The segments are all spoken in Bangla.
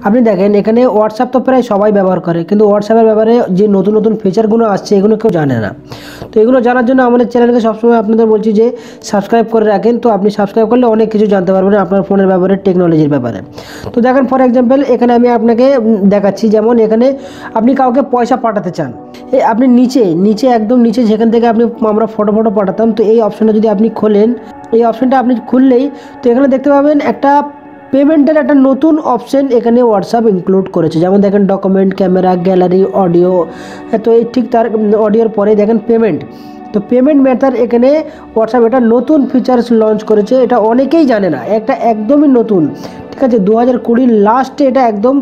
আপনি দেখেন এখানে হোয়াটসঅ্যাপ তো প্রায় সবাই ব্যবহার করে, কিন্তু হোয়াটসঅ্যাপের ব্যাপারে যে নতুন নতুন ফিচারগুলো আসছে এগুলো কেউ জানে না। তো এগুলো জানার জন্য আমাদের চ্যানেলকে সবসময় আপনাদের বলছি যে সাবস্ক্রাইব করে রাখেন। তো আপনি সাবস্ক্রাইব করলে অনেক কিছু জানতে পারবেন আপনার ফোনের ব্যাপারে, টেকনোলজির ব্যাপারে। তো দেখেন ফর এক্সাম্পল এখানে আমি আপনাকে দেখাচ্ছি, যেমন এখানে আপনি কাউকে পয়সা পাঠাতে চান, আপনি নিচে একদম নিচে যেখান থেকে আমরা ফটো পাঠাতাম, তো এই অপশনটা যদি আপনি খোলেন, এই অপশনটা আপনি খুললেই তো এখানে দেখতে পাবেন একটা পেমেন্টের একটা নতুন অপশন এখানে হোয়াটসঅ্যাপ ইনক্লুড করেছে। যেমন দেখেন ডকুমেন্ট, ক্যামেরা, গ্যালারি, অডিও। তো এই ঠিক তার অডিওর পরে দেখেন পেমেন্ট। তো পেমেন্ট মেথড এখানে হোয়াটসঅ্যাপ এটা নতুন ফিচার্স লঞ্চ করেছে, এটা অনেকেই জানে না, একটা একদমই নতুন। ঠিক আছে, 2020 লাস্টে এটা একদম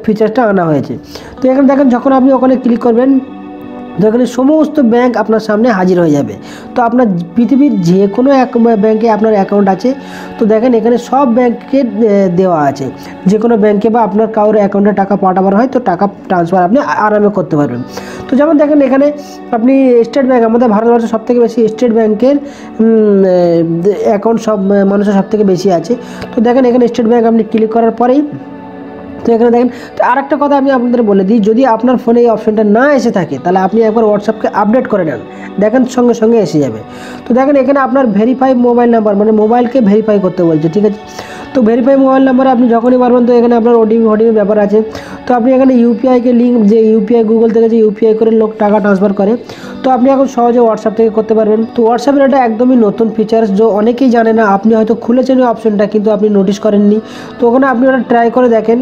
ফিচার্সটা আনা হয়েছে। তো এখানে দেখেন যখন আপনি ওখানে ক্লিক করবেন, তো এখানে সমস্ত ব্যাংক আপনার সামনে হাজির হয়ে যাবে। তো আপনার পৃথিবীর যে কোনো এক ব্যাংকে আপনার অ্যাকাউন্ট আছে, তো দেখেন এখানে সব ব্যাংকে দেওয়া আছে। যে কোনো ব্যাংকে বা আপনার কারোর অ্যাকাউন্টে টাকা পাঠাবার হয় তো টাকা ট্রান্সফার আপনি আরামে করতে পারবেন। তো যেমন দেখেন এখানে আপনি স্টেট ব্যাংক, আমাদের ভারতবর্ষের সবথেকে বেশি স্টেট ব্যাংকের অ্যাকাউন্ট সব মানুষের সবথেকে বেশি আছে। তো দেখেন এখানে স্টেট ব্যাংক আপনি ক্লিক করার পরেই তো এখানে দেখেন। তো আরেকটা কথা আমি আপনাদের বলে দিই, যদি আপনার ফোনে এই অপশনটা না এসে থাকে তাহলে আপনি একবার হোয়াটসঅ্যাপকে আপডেট করে নেন, দেখেন সঙ্গে সঙ্গে এসে যাবে। তো দেখেন এখানে আপনার ভেরিফাই মোবাইল নাম্বার, মানে মোবাইলকে ভেরিফাই করতে বলছে। ঠিক আছে, তো ভেরিফাই মোবাইল নাম্বারে আপনি যখনই পারবেন, তো এখানে আপনার ওটিপি ব্যাপার আছে। তো আপনি এখানে ইউপিআইকে লিঙ্ক, যে ইউপিআই গুগল থেকে যে ইউপিআই করে লোক টাকা ট্রান্সফার করে, তো আপনি এখন সহজে হোয়াটসঅ্যাপ থেকে করতে পারবেন। তো হোয়াটসঅ্যাপের এটা একদমই নতুন ফিচার্স, যে অনেকেই জানে না। আপনি হয়তো খুলেছেন ওই অপশনটা কিন্তু আপনি নোটিস করেননি। তো ওখানে আপনি ওটা ট্রাই করে দেখেন,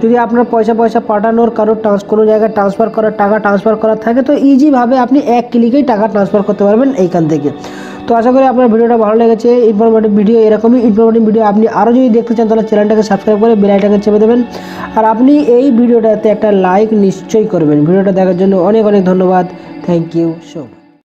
যদি আপনার পয়সা পাঠানোর কারোর কোনো জায়গায় ট্রান্সফার করার, টাকা ট্রান্সফার করার থাকে, তো ইজিভাবে আপনি এক ক্লিকেই টাকা ট্রান্সফার করতে পারবেন এইখান থেকে। তো আশা করি আপনার ভিডিওটা ভালো লেগেছে, ইনফরমেটিভ ভিডিও। এরকমই ইনফরমেটিভ ভিডিও আপনি আরও যদি দেখতে চান তাহলে চ্যানেলটাকে সাবস্ক্রাইব করে বেল আইকনটা চেপে দেবেন। আর আপনি এই ভিডিওটাতে একটা লাইক নিশ্চয়ই করবেন। ভিডিওটা দেখার জন্য অনেক অনেক ধন্যবাদ। Thank you so much.